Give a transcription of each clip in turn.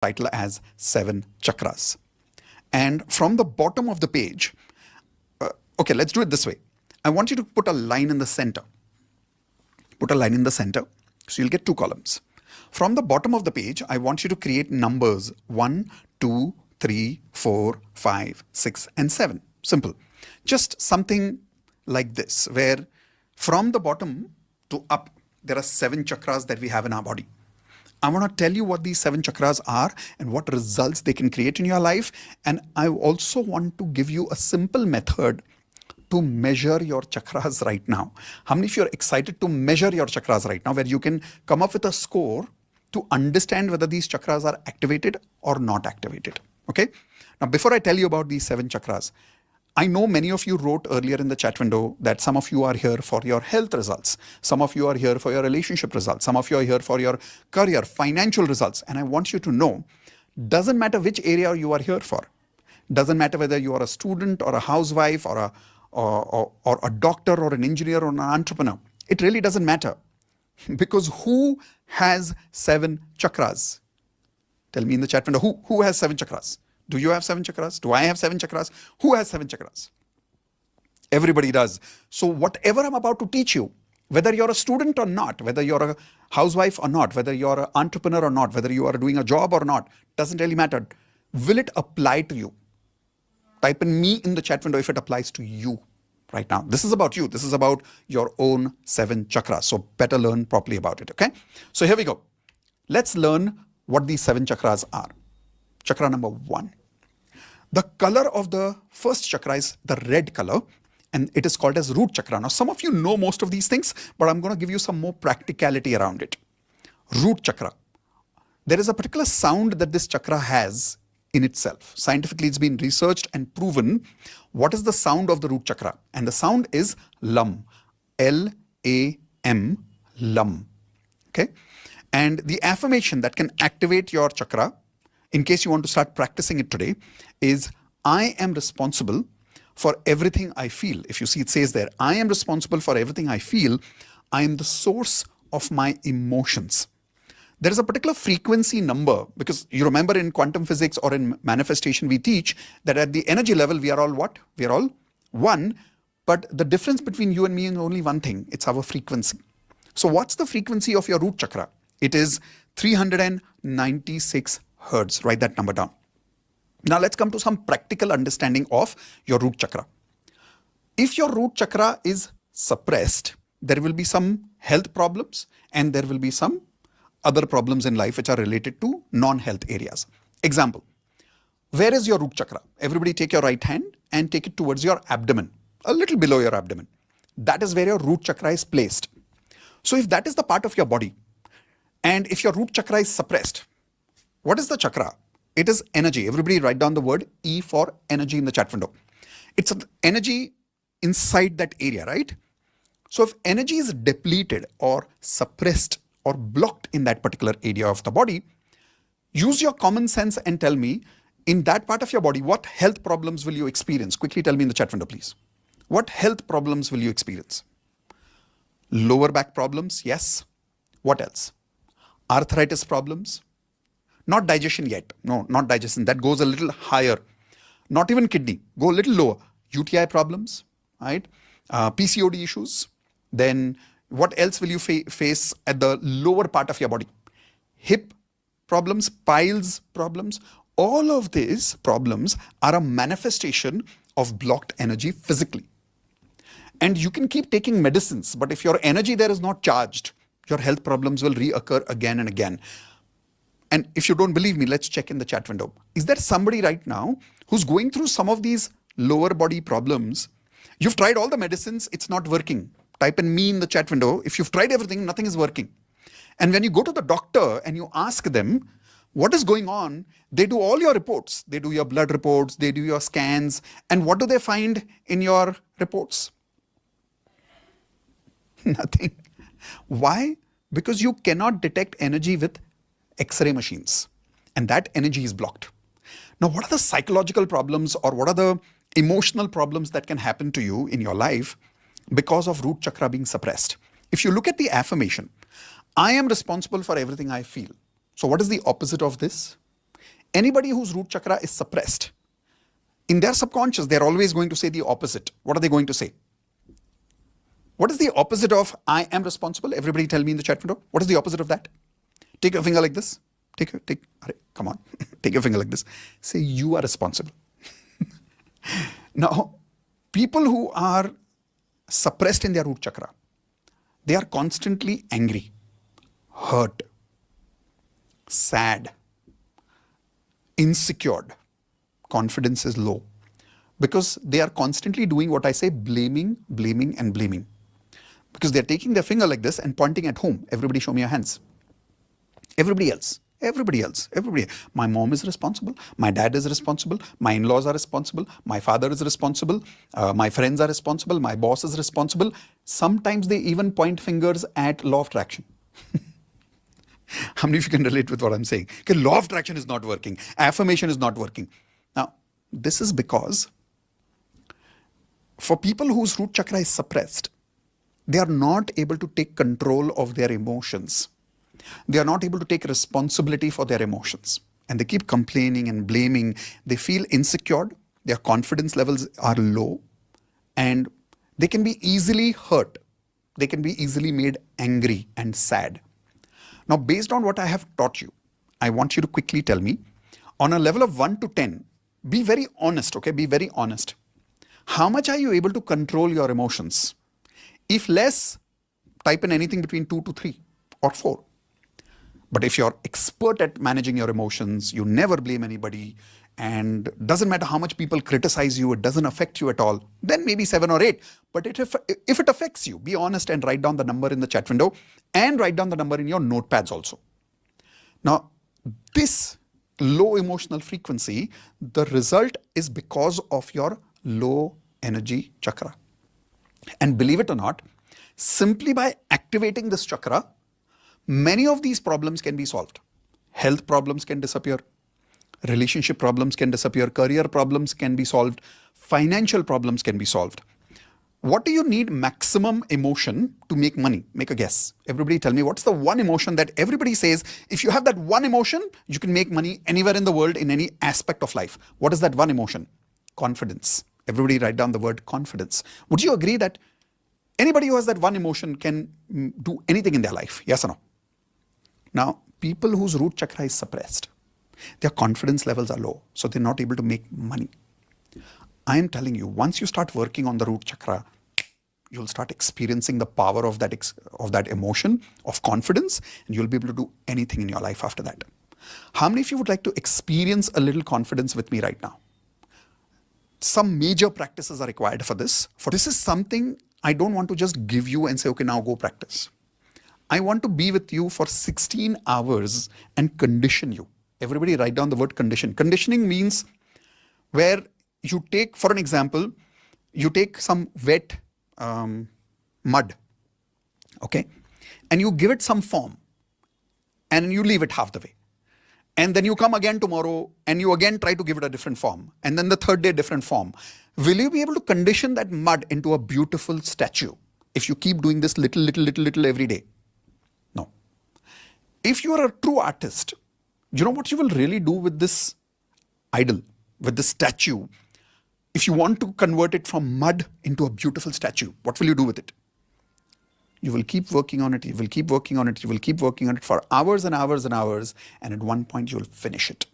title as 7 chakras. And from the bottom of the page, okay, let's do it this way. I want you to put a line in the center. Put a line in the center. So you'll get 2 columns. From the bottom of the page, I want you to create numbers 1, 2, 3, 4, 5, 6, and 7. Simple. Just something like this, where from the bottom to up, there are 7 chakras that we have in our body. I want to tell you what these 7 chakras are and what results they can create in your life. And I also want to give you a simple method to measure your chakras right now. How many of you are excited to measure your chakras right now, where you can come up with a score to understand whether these chakras are activated or not activated? Okay. Now, before I tell you about these 7 chakras, I know many of you wrote earlier in the chat window that some of you are here for your health results. Some of you are here for your relationship results. Some of you are here for your career, financial results. And I want you to know, doesn't matter which area you are here for. Doesn't matter whether you are a student or a housewife or a doctor or an engineer or an entrepreneur. It really doesn't matter. Because who has 7 chakras? Tell me in the chat window, who has 7 chakras? Do you have 7 chakras? Do I have 7 chakras? Who has 7 chakras? Everybody does. So whatever I'm about to teach you, whether you're a student or not, whether you're a housewife or not, whether you're an entrepreneur or not, whether you are doing a job or not, doesn't really matter. Will it apply to you? Type in me in the chat window if it applies to you right now. This is about you. This is about your own 7 chakras. So better learn properly about it, okay? So here we go. Let's learn what these 7 chakras are. Chakra number 1. The color of the first chakra is the red color, and it is called as root chakra. Now, some of you know most of these things, but I'm going to give you some more practicality around it. Root chakra. There is a particular sound that this chakra has in itself. Scientifically, it's been researched and proven what is the sound of the root chakra. And the sound is LAM. L-A-M, LAM. Okay? And the affirmation that can activate your chakra, in case you want to start practicing it today, is I am responsible for everything I feel. If you see, it says there, I am responsible for everything I feel. I am the source of my emotions. There is a particular frequency number, because you remember in quantum physics or in manifestation, we teach that at the energy level, we are all what? We are all one. But the difference between you and me is only one thing. It's our frequency. So what's the frequency of your root chakra? It is 396 hertz. Write that number down. Now let's come to some practical understanding of your root chakra. If your root chakra is suppressed, there will be some health problems and there will be some other problems in life which are related to non-health areas. Example, where is your root chakra? Everybody take your right hand and take it towards your abdomen, a little below your abdomen. That is where your root chakra is placed. So if that is the part of your body, and if your root chakra is suppressed, what is the chakra? It is energy. Everybody write down the word E for energy in the chat window. It's an energy inside that area, right? So if energy is depleted or suppressed or blocked in that particular area of the body, use your common sense and tell me, in that part of your body, what health problems will you experience? Quickly tell me in the chat window, please. What health problems will you experience? Lower back problems, yes. What else? Arthritis problems. Not digestion yet. No, not digestion. That goes a little higher. Not even kidney. Go a little lower. UTI problems, right? PCOD issues. Then what else will you face at the lower part of your body? Hip problems, piles problems. All of these problems are a manifestation of blocked energy physically. And you can keep taking medicines, but if your energy there is not charged, your health problems will reoccur again and again. And if you don't believe me, let's check in the chat window. Is there somebody right now who's going through some of these lower body problems? You've tried all the medicines, it's not working. Type in me in the chat window. If you've tried everything, nothing is working. And when you go to the doctor and you ask them what is going on, they do all your reports. They do your blood reports, they do your scans. And what do they find in your reports? Nothing. Why? Because you cannot detect energy with X-ray machines, and that energy is blocked. Now, what are the psychological problems or what are the emotional problems that can happen to you in your life because of root chakra being suppressed? If you look at the affirmation, I am responsible for everything I feel. So what is the opposite of this? Anybody whose root chakra is suppressed, in their subconscious, they're always going to say the opposite. What are they going to say? What is the opposite of I am responsible? Everybody tell me in the chat window. What is the opposite of that? Take your finger like this. Come on. Take your finger like this. Say you are responsible. Now, people who are suppressed in their root chakra, they are constantly angry, hurt, sad, insecure. Confidence is low because they are constantly doing what I say, blaming, and blaming. Because they're taking their finger like this and pointing at whom? Everybody show me your hands. Everybody else. My mom is responsible. My dad is responsible. My in-laws are responsible. My father is responsible. My friends are responsible. My boss is responsible. Sometimes they even point fingers at law of attraction. How many of you can relate with what I'm saying? Okay, law of attraction is not working. Affirmation is not working. Now, this is because for people whose root chakra is suppressed, they are not able to take control of their emotions. They are not able to take responsibility for their emotions. And they keep complaining and blaming. They feel insecure. Their confidence levels are low. And they can be easily hurt. They can be easily made angry and sad. Now, based on what I have taught you, I want you to quickly tell me, on a level of 1 to 10, be very honest, okay? Be very honest. How much are you able to control your emotions? If less, type in anything between 2 to 3 or 4. But if you're expert at managing your emotions, you never blame anybody, and doesn't matter how much people criticize you, it doesn't affect you at all, then maybe 7 or 8. But if it affects you, be honest and write down the number in the chat window and write down the number in your notepads also. Now, this low emotional frequency, the result is because of your low energy chakra. And believe it or not, simply by activating this chakra, many of these problems can be solved. Health problems can disappear. Relationship problems can disappear. Career problems can be solved. Financial problems can be solved. What do you need maximum emotion to make money? Make a guess. Everybody tell me, what's the one emotion that everybody says, if you have that one emotion, you can make money anywhere in the world in any aspect of life? What is that one emotion? Confidence. Everybody write down the word confidence. Would you agree that anybody who has that one emotion can do anything in their life? Yes or no? Now, people whose root chakra is suppressed, their confidence levels are low, so they're not able to make money. I am telling you, once you start working on the root chakra, you'll start experiencing the power of that emotion of confidence, and you'll be able to do anything in your life after that. How many of you would like to experience a little confidence with me right now? Some major practices are required for this. For this is something I don't want to just give you and say, okay, now go practice. I want to be with you for 16 hours and condition you. Everybody write down the word condition. Conditioning means where you take, for an example, you take some wet mud, okay, and you give it some form and you leave it half the way. And then you come again tomorrow and you again try to give it a different form. And then the third day, different form. Will you be able to condition that mud into a beautiful statue if you keep doing this little every day? No. If you are a true artist, you know what you will really do with this idol, with this statue? If you want to convert it from mud into a beautiful statue, what will you do with it? You will keep working on it, you will keep working on it, you will keep working on it for hours and hours and hours, and at one point you will finish it.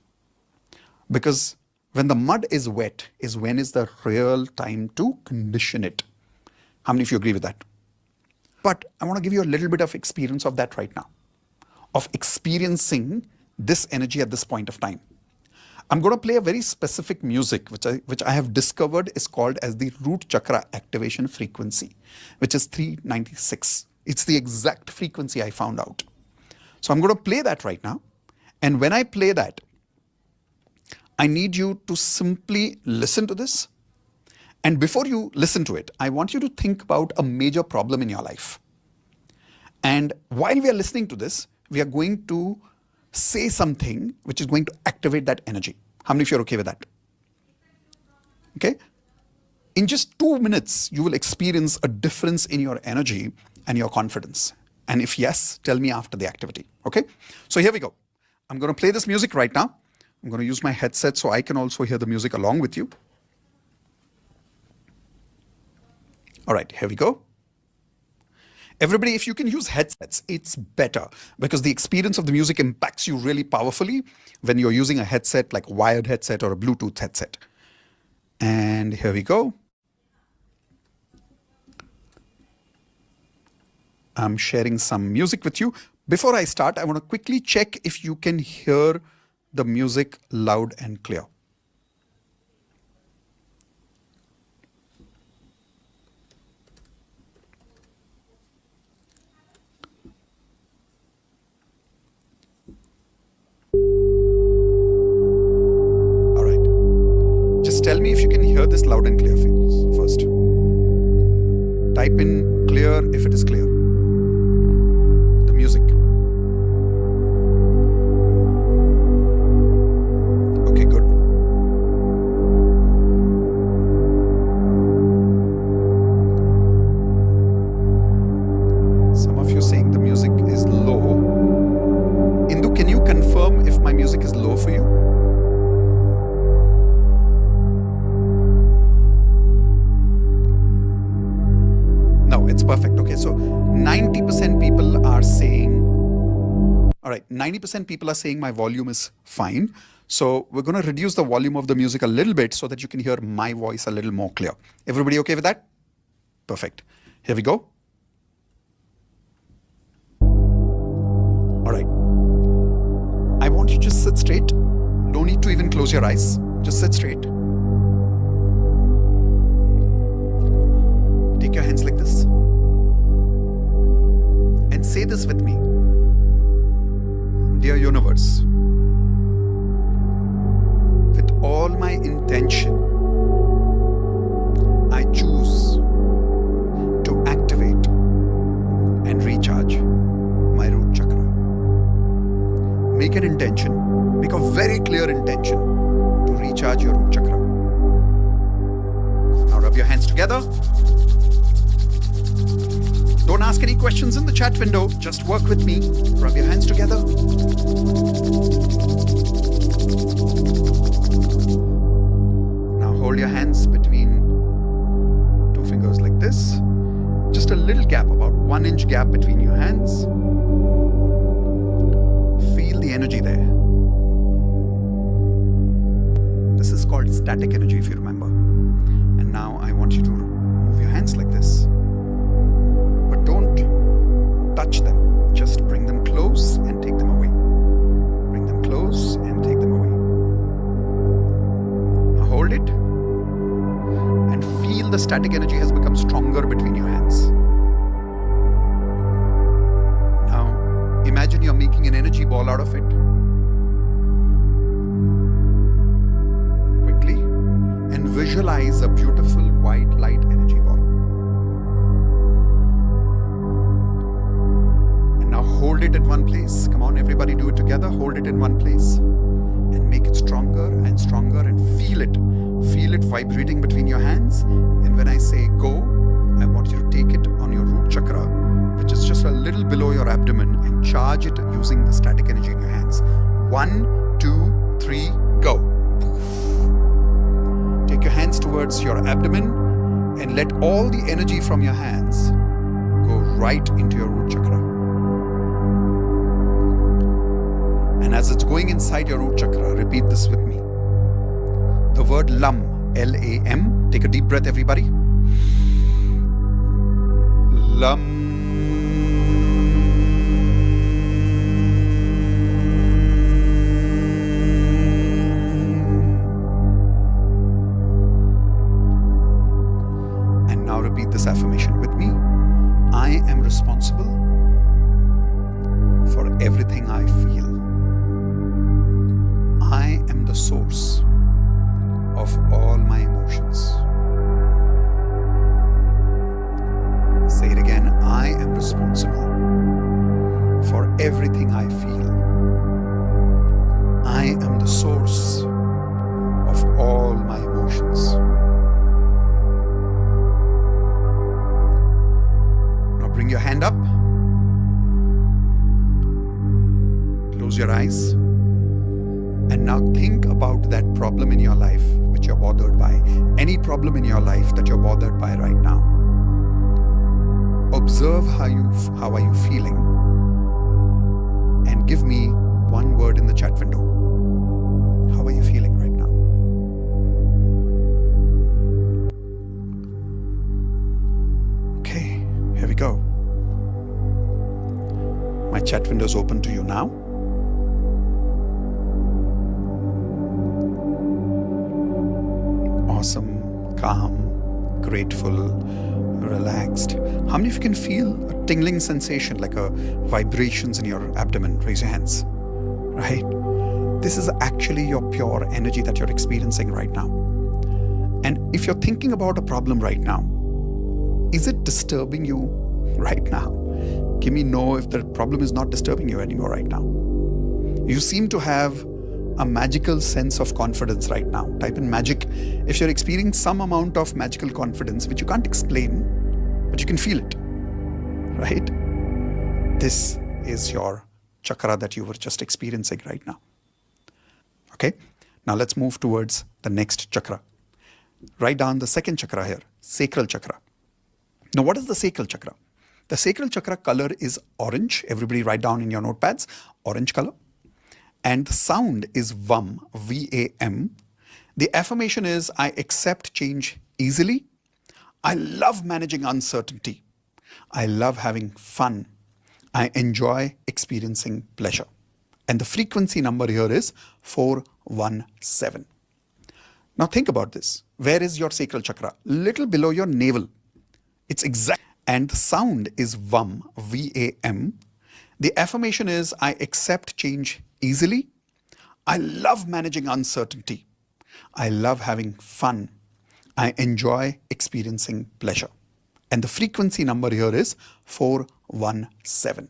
Because when the mud is wet is when is the real time to condition it. How many of you agree with that? But I want to give you a little bit of experience of that right now, of experiencing this energy at this point of time. I'm going to play a very specific music which I have discovered is called as the root chakra activation frequency, which is 396. It's the exact frequency I found out. So I'm going to play that right now. And when I play that, I need you to simply listen to this. And before you listen to it, I want you to think about a major problem in your life. And while we are listening to this, we are going to say something which is going to activate that energy. How many of you are okay with that? Okay? In just 2 minutes, you will experience a difference in your energy and your confidence. And if yes, tell me after the activity. Okay? So here we go. I'm going to play this music right now. I'm going to use my headset so I can also hear the music along with you. All right, here we go. Everybody, if you can use headsets, it's better because the experience of the music impacts you really powerfully when you're using a headset like a wired headset or a Bluetooth headset. And here we go. I'm sharing some music with you. Before I start, I want to quickly check if you can hear the music loud and clear. All right. Just tell me if you can hear this loud and clear first. Type in clear if it is clear. The music. Okay, good. Some of you saying the music is low. Indu, can you confirm if my music is low for you? No, it's perfect. Okay, so 90% people are saying, all right, 90% people are saying my volume is fine. So we're going to reduce the volume of the music a little bit so that you can hear my voice a little more clear. Everybody okay with that? Perfect. Here we go. All right. I want you to just sit straight. Don't need to even close your eyes. Just sit straight. Take your hands like this. And say this with me. Dear universe, with all my intention, I choose to activate and recharge my root chakra. Make an intention, make a very clear intention to recharge your root chakra. Now rub your hands together. Don't ask any questions in the chat window, just work with me. Rub your hands together. Now hold your hands between two fingers like this. Just a little gap, about 1 inch gap between your hands. Feel the energy there. This is called static energy, if you remember. And now I want you to move your hands like this. But don't touch them. Just bring them close and take them away. Bring them close and take them away. Now hold it and feel the static energy has become stronger between your hands. Now imagine you're making an energy ball out of it. Quickly, and visualize a beautiful white light energy ball. Hold it in one place. Come on, everybody do it together. Hold it in one place and make it stronger and stronger and feel it. Feel it vibrating between your hands. And when I say go, I want you to take it on your root chakra, which is just a little below your abdomen, and charge it using the static energy in your hands. 1, 2, 3, go. Take your hands towards your abdomen and let all the energy from your hands go right into your root chakra. And as it's going inside your root chakra, repeat this with me. The word LAM, L-A-M. Take a deep breath, everybody. LAM. And now repeat this affirmation with me. I am responsible for everything I feel. I am the source of all my emotions. Say it again. I am responsible for everything I feel. I am the source of all my emotions. Now bring your hand up. Close your eyes. And now think think about that problem in your life which you're bothered by, any problem in your life that you're bothered by right now. Observe how are you feeling, and give me one word in the chat window. How are you feeling right now? Okay, here we go. My chat window is open to you now. Awesome, calm, grateful, relaxed. How many of you can feel a tingling sensation, like a vibrations in your abdomen? Raise your hands. Right? This is actually your pure energy that you're experiencing right now. And if you're thinking about a problem right now, is it disturbing you right now? Give me know if the problem is not disturbing you anymore right now. You seem to have a magical sense of confidence right now. Type in magic if you're experiencing some amount of magical confidence which you can't explain, but you can feel it, right? This is your chakra that you were just experiencing right now. Okay, now let's move towards the next chakra. Write down the second chakra here, sacral chakra. Now, what is the sacral chakra? The sacral chakra color is orange. Everybody write down in your notepads, orange color. And the sound is VAM, V-A-M. The affirmation is, I accept change easily. I love managing uncertainty. I love having fun. I enjoy experiencing pleasure. And the frequency number here is 417. Now think about this. Where is your sacral chakra? Little below your navel. It's exact. And the sound is VAM, V-A-M. The affirmation is, I accept change easily. I love managing uncertainty. I love having fun. I enjoy experiencing pleasure. And the frequency number here is 417.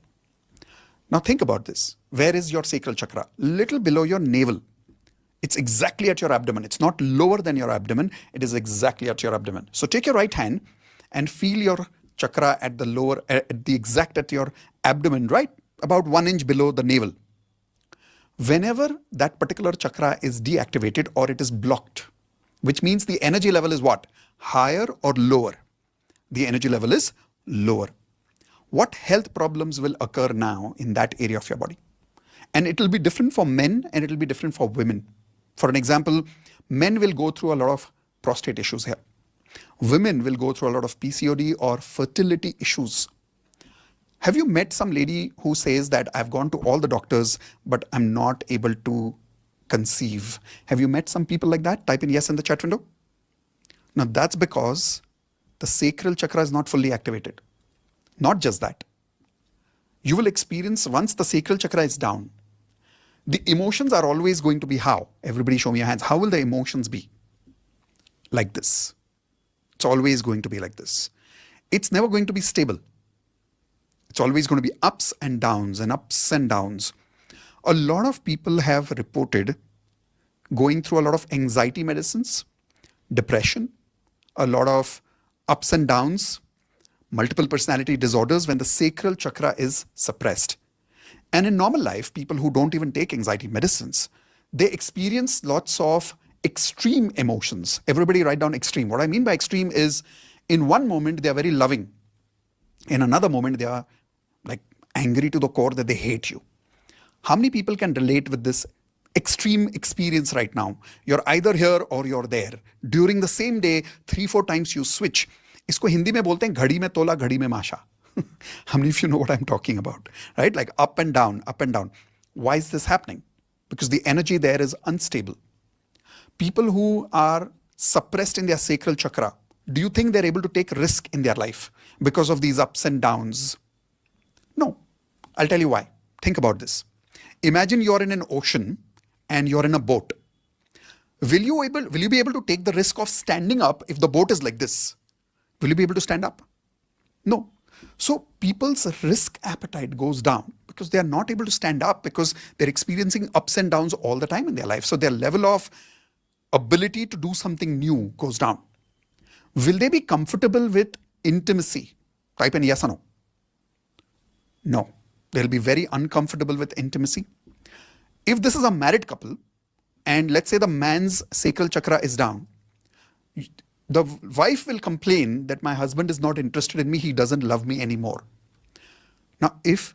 Now think about this. Where is your sacral chakra? Little below your navel. It's exactly at your abdomen. It's not lower than your abdomen. It is exactly at your abdomen. So take your right hand and feel your chakra at the lower, at the exact at your abdomen, right? About 1 inch below the navel. Whenever that particular chakra is deactivated or it is blocked, which means the energy level is what? Higher or lower? The energy level is lower. What health problems will occur now in that area of your body? And it will be different for men and it will be different for women. For an example, men will go through a lot of prostate issues here. Women will go through a lot of PCOD or fertility issues. Have you met some lady who says that I've gone to all the doctors, but I'm not able to conceive? Have you met some people like that? Type in yes in the chat window. Now that's because the sacral chakra is not fully activated. Not just that. You will experience once the sacral chakra is down, the emotions are always going to be how? Everybody show me your hands. How will the emotions be? Like this. It's always going to be like this. It's never going to be stable. It's always going to be ups and downs and ups and downs. A lot of people have reported going through a lot of anxiety medicines, depression, a lot of ups and downs, multiple personality disorders when the sacral chakra is suppressed. And in normal life, people who don't even take anxiety medicines, they experience lots of extreme emotions. Everybody write down extreme. What I mean by extreme is in one moment, they are very loving. In another moment, they are like angry to the core that they hate you. How many people can relate with this extreme experience right now? You're either here or you're there. During the same day, 3-4 times you switch. इसको हिंदी में बोलते हैं घड़ी में तोला घड़ी में माशा. How many of you know what I'm talking about? Right? Like up and down, up and down. Why is this happening? Because the energy there is unstable. People who are suppressed in their sacral chakra, do you think they're able to take risk in their life because of these ups and downs? No. I'll tell you why. Think about this. Imagine you're in an ocean and you're in a boat. Will you be able to take the risk of standing up if the boat is like this? Will you be able to stand up? No. So people's risk appetite goes down because they are not able to stand up because they're experiencing ups and downs all the time in their life. So their level of ability to do something new goes down. Will they be comfortable with intimacy? Type in yes or no. No. They'll be very uncomfortable with intimacy. If this is a married couple, and let's say the man's sacral chakra is down, the wife will complain that my husband is not interested in me, he doesn't love me anymore. Now, if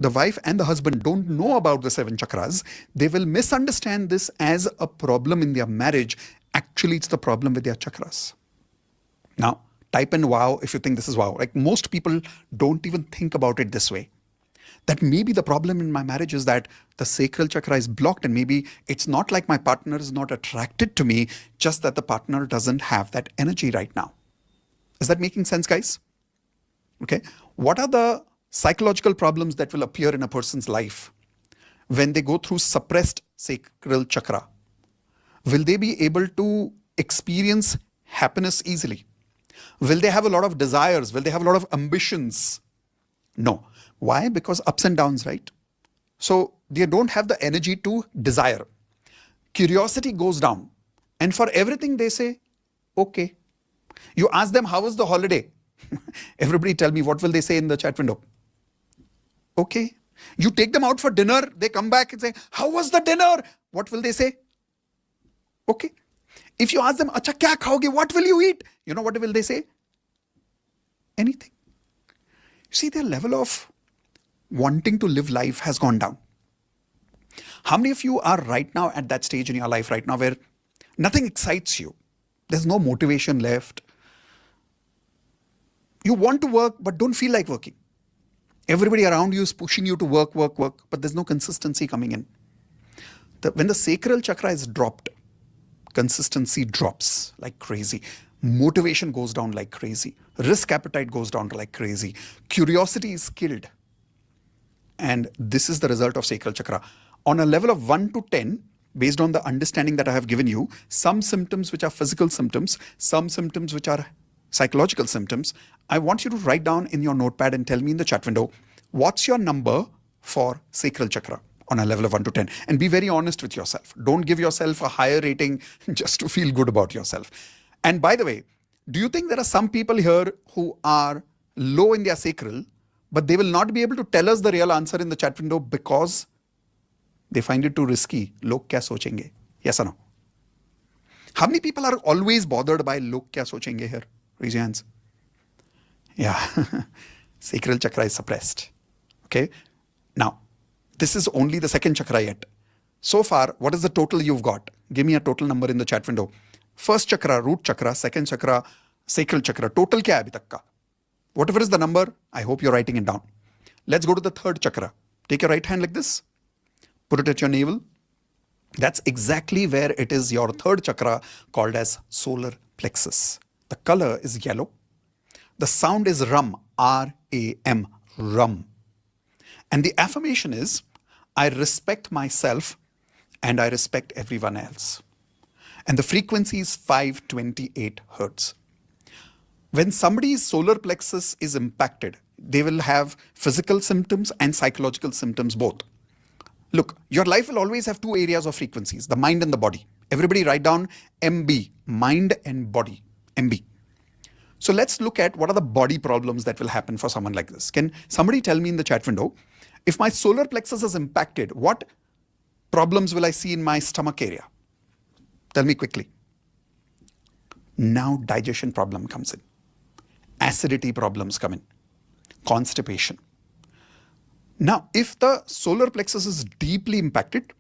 the wife and the husband don't know about the 7 chakras, they will misunderstand this as a problem in their marriage. Actually, it's the problem with their chakras. Now, type in wow if you think this is wow. Like, most people don't even think about it this way. That maybe the problem in my marriage is that the sacral chakra is blocked, and maybe it's not like my partner is not attracted to me, just that the partner doesn't have that energy right now. Is that making sense, guys? Okay. What are the psychological problems that will appear in a person's life when they go through suppressed sacral chakra? Will they be able to experience happiness easily? Will they have a lot of desires? Will they have a lot of ambitions? No. Why? Because ups and downs, right? So they don't have the energy to desire. Curiosity goes down. And for everything they say, okay. You ask them, how was the holiday? Everybody tell me, what will they say in the chat window? Okay. You take them out for dinner, they come back and say, how was the dinner? What will they say? Okay. If you ask them, acha kya khaoge? What will you eat? You know what will they say? Anything. You see, their level of wanting to live life has gone down. How many of you are right now at that stage in your life right now where nothing excites you? There's no motivation left. You want to work but don't feel like working. Everybody around you is pushing you to work, but there's no consistency coming in. When the sacral chakra is dropped, consistency drops like crazy. Motivation goes down like crazy. Risk appetite goes down like crazy. Curiosity is killed. And this is the result of sacral chakra. On a level of 1 to 10, based on the understanding that I have given you, some symptoms which are physical symptoms, some symptoms which are psychological symptoms, I want you to write down in your notepad and tell me in the chat window, what's your number for sacral chakra on a level of 1 to 10? And be very honest with yourself. Don't give yourself a higher rating just to feel good about yourself. And by the way, do you think there are some people here who are low in their sacral, but they will not be able to tell us the real answer in the chat window because they find it too risky? Log kya sochenge? Yes or no? How many people are always bothered by log kya sochenge here? Raise your hands. Yeah. Sacral chakra is suppressed. Okay. Now, this is only the second chakra yet. So far, what is the total you've got? Give me a total number in the chat window. First chakra, root chakra. Second chakra, sacral chakra. Total kya hai abhi tak ka? Whatever is the number, I hope you're writing it down. Let's go to the third chakra. Take your right hand like this. Put it at your navel. That's exactly where it is your third chakra, called as solar plexus. The color is yellow. The sound is rum, R-A-M, rum. And the affirmation is, I respect myself and I respect everyone else. And the frequency is 528 hertz. When somebody's solar plexus is impacted, they will have physical symptoms and psychological symptoms both. Look, your life will always have two areas of frequencies, the mind and the body. Everybody write down MB, mind and body, MB. So let's look at what are the body problems that will happen for someone like this. Can somebody tell me in the chat window, if my solar plexus is impacted, what problems will I see in my stomach area? Tell me quickly. Now digestion problem comes in. Acidity problems come in. Constipation. Now, if the solar plexus is deeply impacted,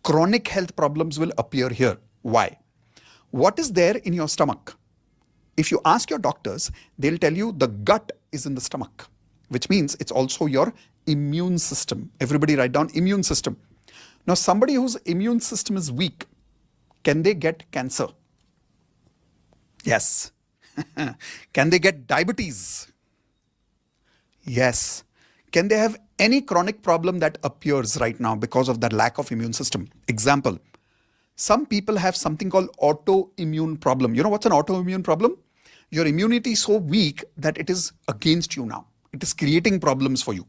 chronic health problems will appear here. Why? What is there in your stomach? If you ask your doctors, they'll tell you the gut is in the stomach, which means it's also your immune system. Everybody write down immune system. Now, somebody whose immune system is weak, can they get cancer? Yes. Can they get diabetes? Yes. Can they have any chronic problem that appears right now because of that lack of immune system? Example, some people have something called autoimmune problem. You know what's an autoimmune problem? Your immunity is so weak that it is against you now. It is creating problems for you.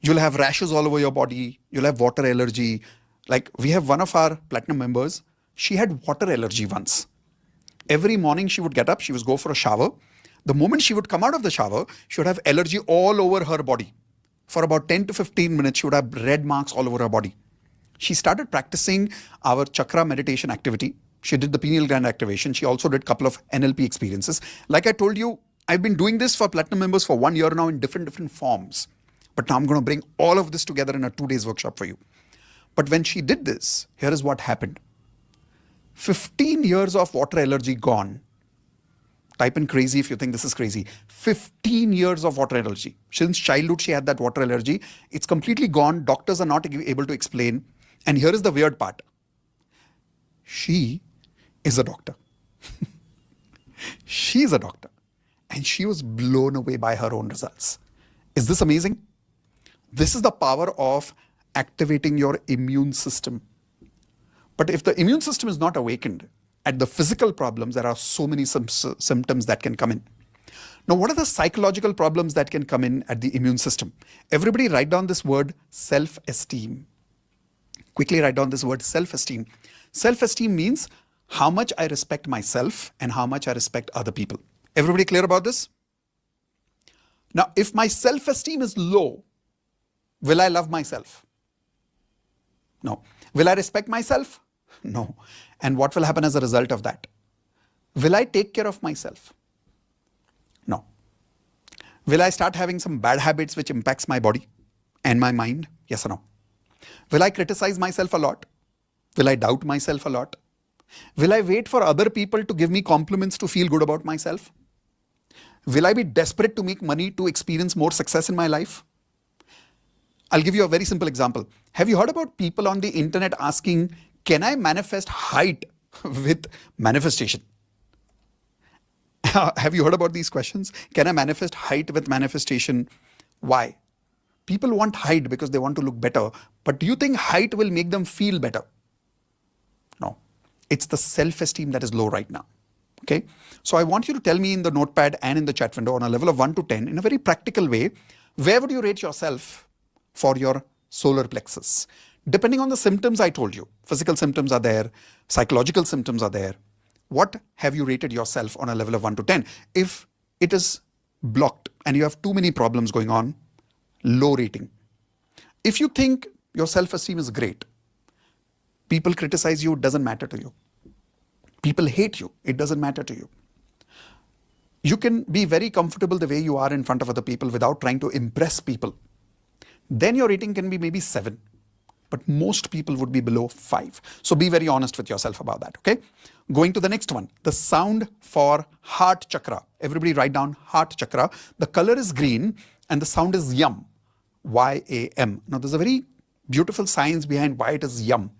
You'll have rashes all over your body. You'll have water allergy. Like we have one of our platinum members, she had water allergy once. Every morning she would get up, she would go for a shower. The moment she would come out of the shower, she would have allergy all over her body. For about 10 to 15 minutes, she would have red marks all over her body. She started practicing our chakra meditation activity. She did the pineal gland activation. She also did a couple of NLP experiences. Like I told you, I've been doing this for Platinum members for 1 year now in different forms. But now I'm going to bring all of this together in a 2 days workshop for you. But when she did this, here is what happened. 15 years of water allergy gone. Type in crazy if you think this is crazy. 15 years of water allergy. Since childhood, she had that water allergy. It's completely gone. Doctors are not able to explain. And here is the weird part. She is a doctor. She's a doctor. And she was blown away by her own results. Is this amazing? This is the power of activating your immune system. But if the immune system is not awakened, at the physical problems, there are so many symptoms that can come in. Now, what are the psychological problems that can come in at the immune system? Everybody write down this word self-esteem. Quickly write down this word self-esteem. Self-esteem means how much I respect myself and how much I respect other people. Everybody clear about this? Now, if my self-esteem is low, will I love myself? No. Will I respect myself? No. And what will happen as a result of that? Will I take care of myself? No. Will I start having some bad habits which impacts my body and my mind? Yes or no? Will I criticize myself a lot? Will I doubt myself a lot? Will I wait for other people to give me compliments to feel good about myself? Will I be desperate to make money to experience more success in my life? I'll give you a very simple example. Have you heard about people on the internet asking, can I manifest height with manifestation? Have you heard about these questions? Can I manifest height with manifestation? Why? People want height because they want to look better. But do you think height will make them feel better? No. It's the self-esteem that is low right now. Okay. So I want you to tell me in the notepad and in the chat window on a level of 1 to 10 in a very practical way, where would you rate yourself for your solar plexus? Depending on the symptoms I told you, physical symptoms are there, psychological symptoms are there. What have you rated yourself on a level of 1 to 10? If it is blocked and you have too many problems going on, low rating. If you think your self-esteem is great, people criticize you, it doesn't matter to you. People hate you, it doesn't matter to you. You can be very comfortable the way you are in front of other people without trying to impress people. Then your rating can be maybe 7. But most people would be below 5. So be very honest with yourself about that, okay? Going to the next one, the sound for heart chakra. Everybody write down heart chakra. The color is green and the sound is yum, Y-A-M. Now there's a very beautiful science behind why it is yum.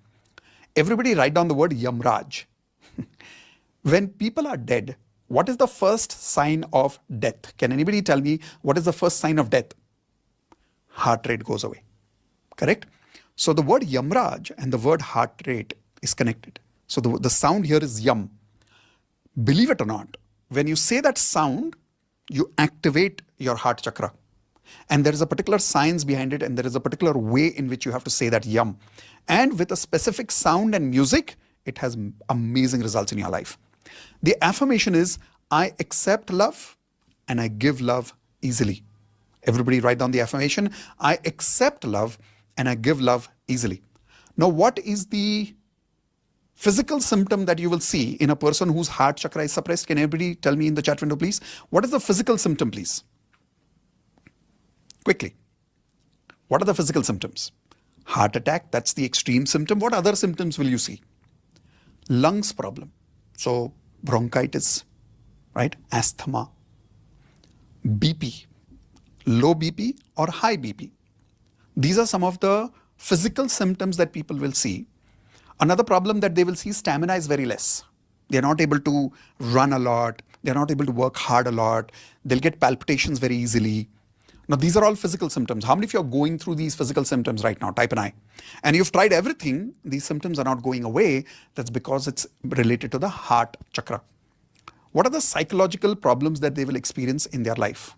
Everybody write down the word Yamraj. When people are dead, what is the first sign of death? Can anybody tell me what is the first sign of death? Heart rate goes away, correct? So the word Yamraj and the word heart rate is connected. So the sound here is yum. Believe it or not, when you say that sound, you activate your heart chakra. And there is a particular science behind it and there is a particular way in which you have to say that yum. And with a specific sound and music, it has amazing results in your life. The affirmation is, I accept love and I give love easily. Everybody write down the affirmation, I accept love and I give love easily. Now, what is the physical symptom that you will see in a person whose heart chakra is suppressed? Can everybody tell me in the chat window, please? What is the physical symptom, please? Quickly. What are the physical symptoms? Heart attack, that's the extreme symptom. What other symptoms will you see? Lungs problem. So bronchitis, right? Asthma, BP, low BP or high BP. These are some of the physical symptoms that people will see. Another problem that they will see, stamina is very less. They're not able to run a lot. They're not able to work hard a lot. They'll get palpitations very easily. Now, these are all physical symptoms. How many of you are going through these physical symptoms right now? Type an I. And you've tried everything. These symptoms are not going away. That's because it's related to the heart chakra. What are the psychological problems that they will experience in their life?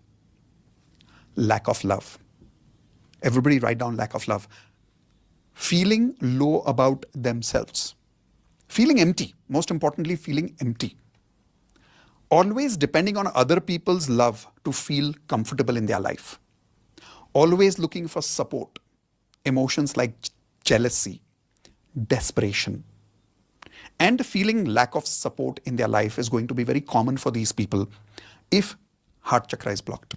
Lack of love. Everybody write down lack of love. Feeling low about themselves. Feeling empty. Most importantly, feeling empty. Always depending on other people's love to feel comfortable in their life. Always looking for support. Emotions like jealousy, desperation, and feeling lack of support in their life is going to be very common for these people if heart chakra is blocked.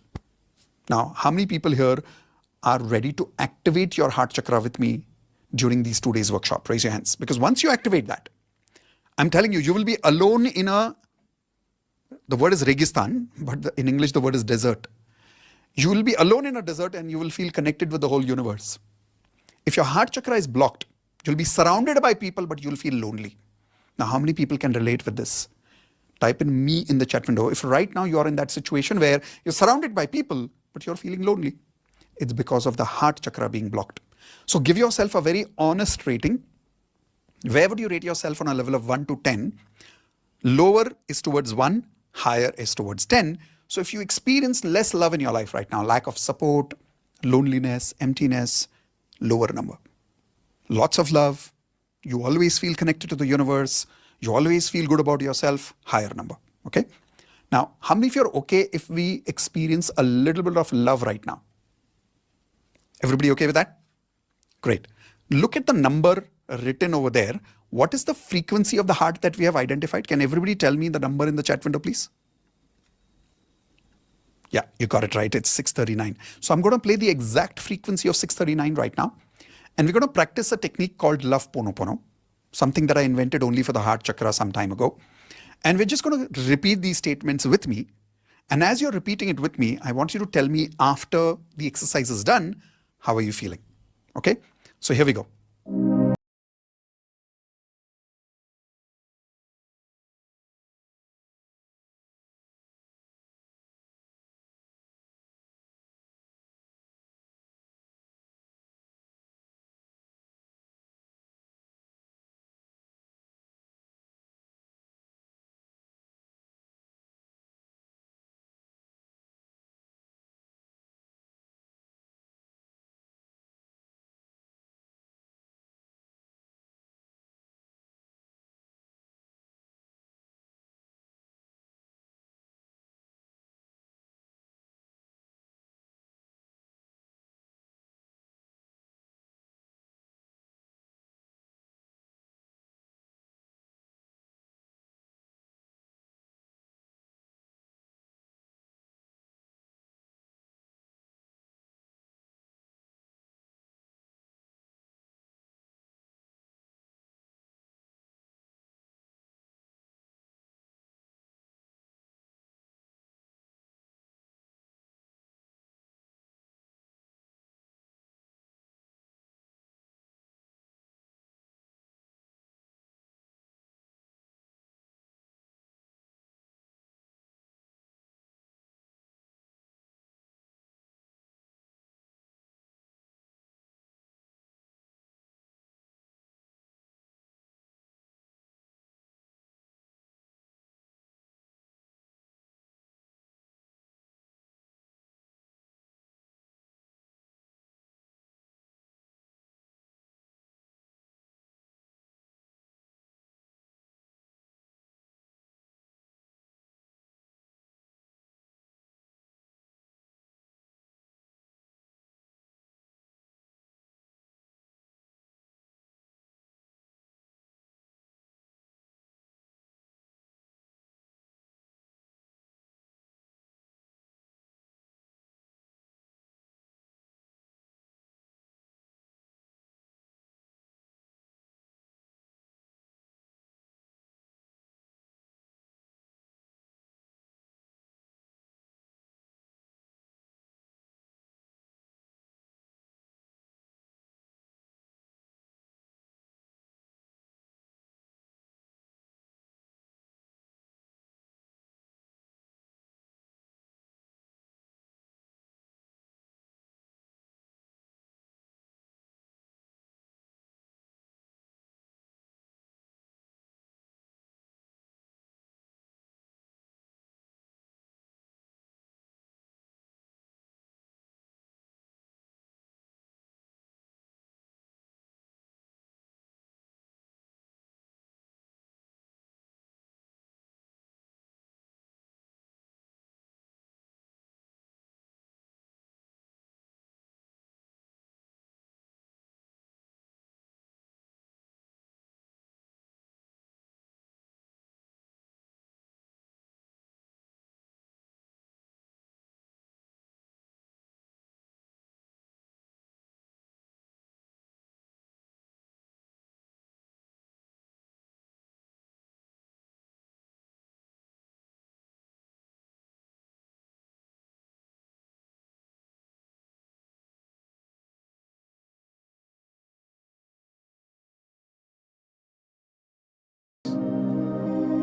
Now, how many people here are ready to activate your heart chakra with me during these 2 days workshop? Raise your hands. Because once you activate that, I'm telling you, you will be alone in the word is Registan, but in English the word is desert. You will be alone in a desert and you will feel connected with the whole universe. If your heart chakra is blocked, you'll be surrounded by people, but you'll feel lonely. Now, how many people can relate with this? Type in me in the chat window. If right now you are in that situation where you're surrounded by people, but you're feeling lonely, it's because of the heart chakra being blocked. So give yourself a very honest rating. Where would you rate yourself on a level of 1 to 10? Lower is towards 1, higher is towards 10. So if you experience less love in your life right now, lack of support, loneliness, emptiness, lower number. Lots of love, you always feel connected to the universe, you always feel good about yourself, higher number. Okay? Now, how many of you are okay if we experience a little bit of love right now? Everybody okay with that? Great. Look at the number written over there. What is the frequency of the heart that we have identified? Can everybody tell me the number in the chat window, please? Yeah, you got it right. It's 639. So I'm going to play the exact frequency of 639 right now. And we're going to practice a technique called Love Ponopono, something that I invented only for the heart chakra some time ago. And we're just going to repeat these statements with me. And as you're repeating it with me, I want you to tell me after the exercise is done, how are you feeling? Okay? So here we go.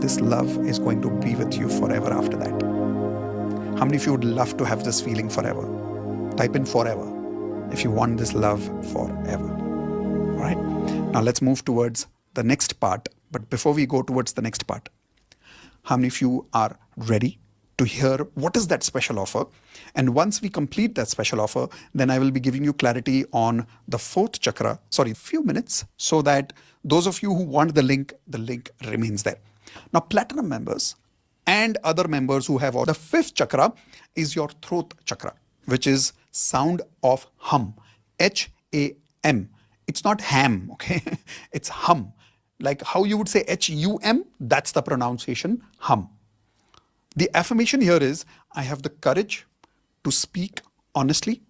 this love is going to be with you forever after that. How many of you would love to have this feeling forever? Type in forever if you want this love forever. All right. Now let's move towards the next part. But before we go towards the next part, how many of you are ready to hear what is that special offer? And once we complete that special offer, then I will be giving you clarity on the fourth chakra, few minutes, so that those of you who want the link remains there. Now, platinum members and other members who have the fifth chakra is your throat chakra, which is sound of hum, H-A-M. It's not ham, okay? It's hum. Like how you would say H-U-M, that's the pronunciation, hum. The affirmation here is, I have the courage to speak honestly,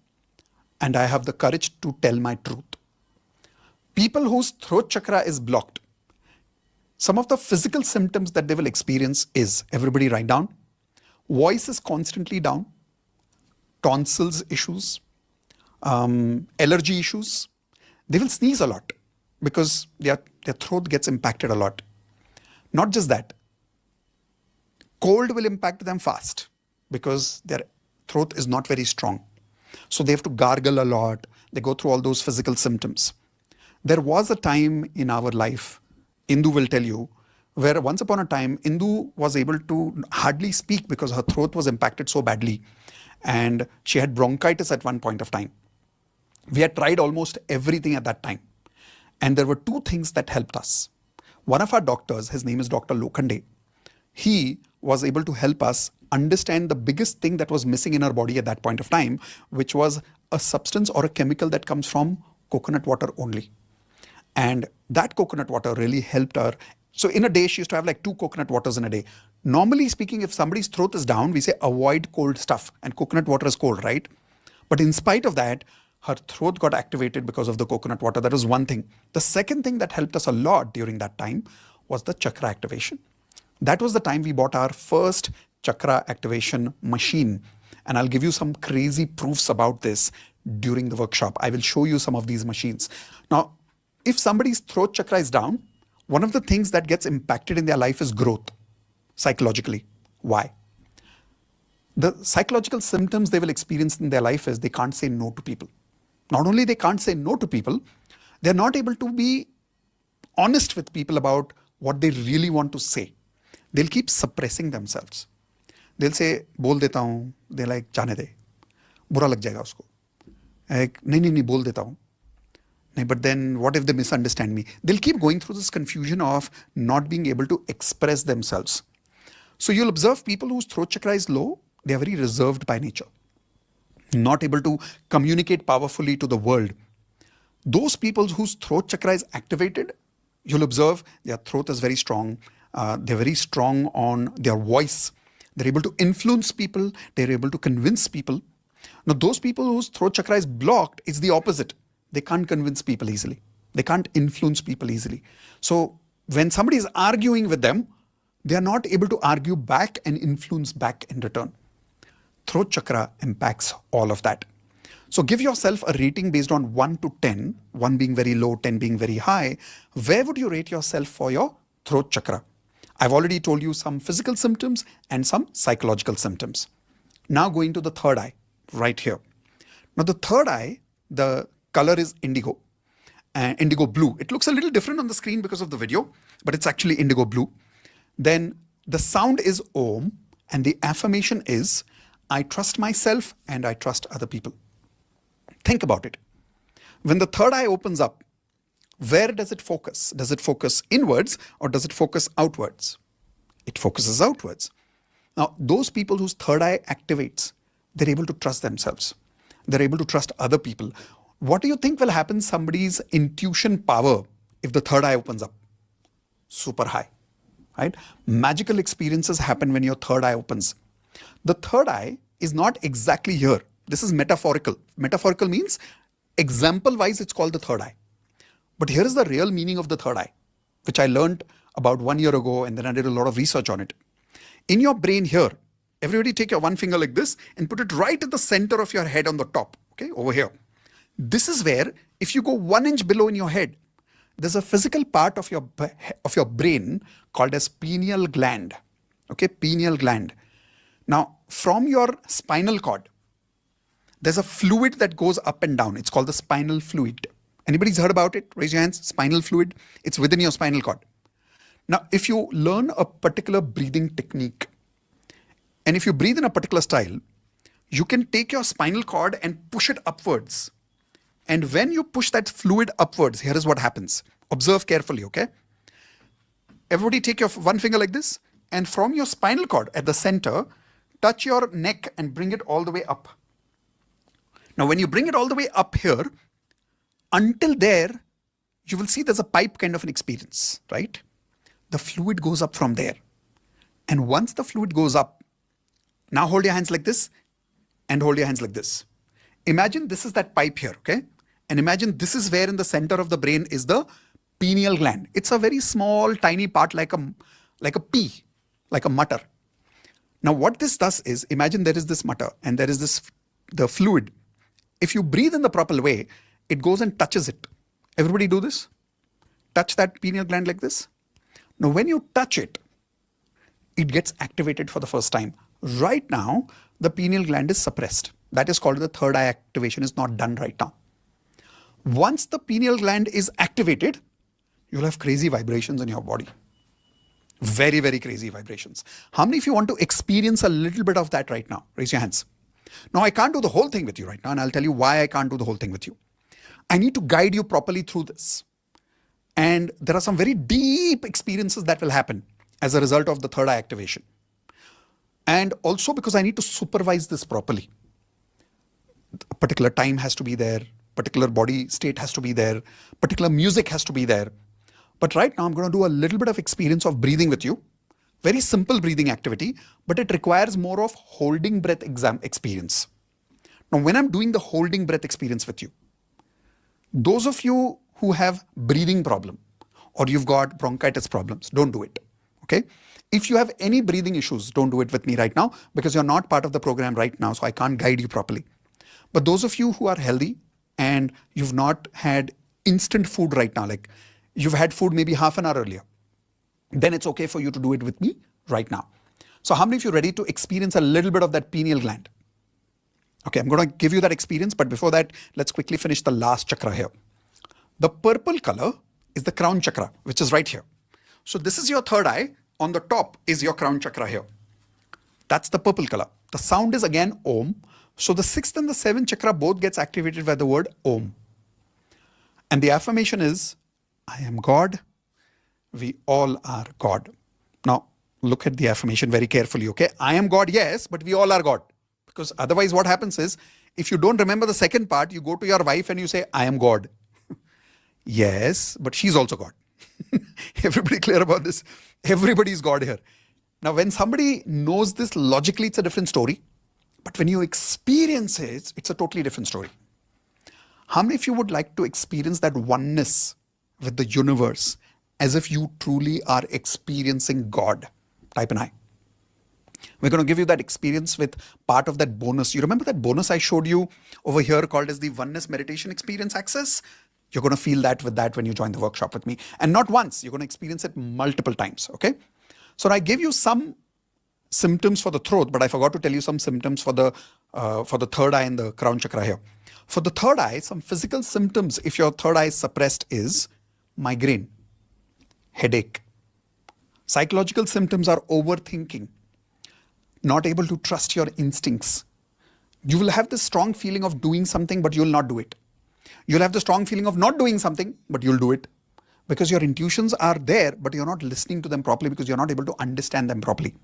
and I have the courage to tell my truth. People whose throat chakra is blocked, some of the physical symptoms that they will experience is, everybody write down, voice is constantly down, tonsils issues, allergy issues. They will sneeze a lot because their throat gets impacted a lot. Not just that, cold will impact them fast because their throat is not very strong. So they have to gargle a lot. They go through all those physical symptoms. There was a time in our life, Indu will tell you, where once upon a time, Indu was able to hardly speak because her throat was impacted so badly. And she had bronchitis at one point of time. We had tried almost everything at that time. And there were two things that helped us. One of our doctors, his name is Dr. Lokhande, he was able to help us understand the biggest thing that was missing in our body at that point of time, which was a substance or a chemical that comes from coconut water only. And that coconut water really helped her. So in a day, she used to have like 2 coconut waters in a day. Normally speaking, if somebody's throat is down, we say avoid cold stuff, and coconut water is cold, right? But in spite of that, her throat got activated because of the coconut water. That was one thing. The second thing that helped us a lot during that time was the chakra activation. That was the time we bought our first chakra activation machine. And I'll give you some crazy proofs about this during the workshop. I will show you some of these machines. Now, if somebody's throat chakra is down, one of the things that gets impacted in their life is growth, psychologically. Why? The psychological symptoms they will experience in their life is they can't say no to people. Not only they can't say no to people, they're not able to be honest with people about what they really want to say. They'll keep suppressing themselves. They'll say, बोल देता हूँ. They're like, जाने दे. बुरा लग जाएगा उसको. नहीं, बोल देता हूँ. But then what if they misunderstand me? They'll keep going through this confusion of not being able to express themselves. So you'll observe people whose throat chakra is low, they are very reserved by nature. Not able to communicate powerfully to the world. Those people whose throat chakra is activated, you'll observe their throat is very strong. They're very strong on their voice. They're able to influence people. They're able to convince people. Now, those people whose throat chakra is blocked, it's the opposite. They can't convince people easily. They can't influence people easily. So when somebody is arguing with them, they are not able to argue back and influence back in return. Throat chakra impacts all of that. So give yourself a rating based on 1 to 10, 1 being very low, 10 being very high. Where would you rate yourself for your throat chakra? I've already told you some physical symptoms and some psychological symptoms. Now going to the third eye, right here. Now the third eye, the color is indigo, indigo blue. It looks a little different on the screen because of the video, but it's actually indigo blue. Then the sound is Om, and the affirmation is, I trust myself and I trust other people. Think about it. When the third eye opens up, where does it focus? Does it focus inwards or does it focus outwards? It focuses outwards. Now, those people whose third eye activates, they're able to trust themselves. They're able to trust other people. What do you think will happen somebody's intuition power if the third eye opens up? Super high, right? Magical experiences happen when your third eye opens. The third eye is not exactly here. This is metaphorical. Metaphorical means example-wise it's called the third eye. But here is the real meaning of the third eye, which I learned about 1 year ago, and then I did a lot of research on it. In your brain here, everybody take your one finger like this and put it right at the center of your head on the top, okay, over here. This is where, if you go 1 inch below in your head, there's a physical part of your brain called as pineal gland. Okay, pineal gland. Now, from your spinal cord, there's a fluid that goes up and down. It's called the spinal fluid. Anybody's heard about it? Raise your hands. Spinal fluid. It's within your spinal cord. Now, if you learn a particular breathing technique, and if you breathe in a particular style, you can take your spinal cord and push it upwards. And when you push that fluid upwards, here is what happens. Observe carefully, okay? Everybody take your one finger like this, and from your spinal cord at the center, touch your neck and bring it all the way up. Now, when you bring it all the way up here, until there, you will see there's a pipe kind of an experience, right? The fluid goes up from there. And once the fluid goes up, now hold your hands like this and hold your hands like this. Imagine this is that pipe here, okay? And imagine this is where in the center of the brain is the pineal gland. It's a very small, tiny part like a pea, like a mutter. Now what this does is, imagine there is this mutter and there is the fluid. If you breathe in the proper way, it goes and touches it. Everybody do this? Touch that pineal gland like this. Now when you touch it, it gets activated for the first time. Right now, the pineal gland is suppressed. That is called the third eye activation is not done right now. Once the pineal gland is activated, you'll have crazy vibrations in your body. Very, very crazy vibrations. How many of you want to experience a little bit of that right now? Raise your hands. Now, I can't do the whole thing with you right now, and I'll tell you why I can't do the whole thing with you. I need to guide you properly through this. And there are some very deep experiences that will happen as a result of the third eye activation. And also because I need to supervise this properly. A particular time has to be there, particular body state has to be there, particular music has to be there. But right now I'm going to do a little bit of experience of breathing with you. Very simple breathing activity, but it requires more of holding breath experience. Now, when I'm doing the holding breath experience with you, those of you who have breathing problem or you've got bronchitis problems, don't do it. Okay? If you have any breathing issues, don't do it with me right now because you're not part of the program right now, so I can't guide you properly. But those of you who are healthy and you've not had instant food right now, like you've had food maybe half an hour earlier, then it's okay for you to do it with me right now. So how many of you are ready to experience a little bit of that pineal gland? Okay, I'm going to give you that experience, but before that, let's quickly finish the last chakra here. The purple color is the crown chakra, which is right here. So this is your third eye. On the top is your crown chakra here. That's the purple color. The sound is again Om. So the sixth and the seventh chakra both gets activated by the word Om. And the affirmation is, I am God. We all are God. Now, look at the affirmation very carefully, okay? I am God, yes, but we all are God. Because otherwise what happens is, if you don't remember the second part, you go to your wife and you say, I am God. Yes, but she's also God. Everybody clear about this? Everybody is God here. Now, when somebody knows this logically, it's a different story. But when you experience it, it's a totally different story. How many of you would like to experience that oneness with the universe as if you truly are experiencing God? Type an I. We're going to give you that experience with part of that bonus. You remember that bonus I showed you over here called as the Oneness Meditation Experience Access? You're going to feel that with that when you join the workshop with me. And not once, you're going to experience it multiple times, okay? So I gave you some symptoms for the throat, but I forgot to tell you some symptoms for the third eye and the crown chakra here. For the third eye, some physical symptoms, if your third eye is suppressed, is migraine, headache. Psychological symptoms are overthinking, not able to trust your instincts. You will have this strong feeling of doing something, but you'll not do it. You'll have the strong feeling of not doing something, but you'll do it. Because your intuitions are there, but you're not listening to them properly because you're not able to understand them properly.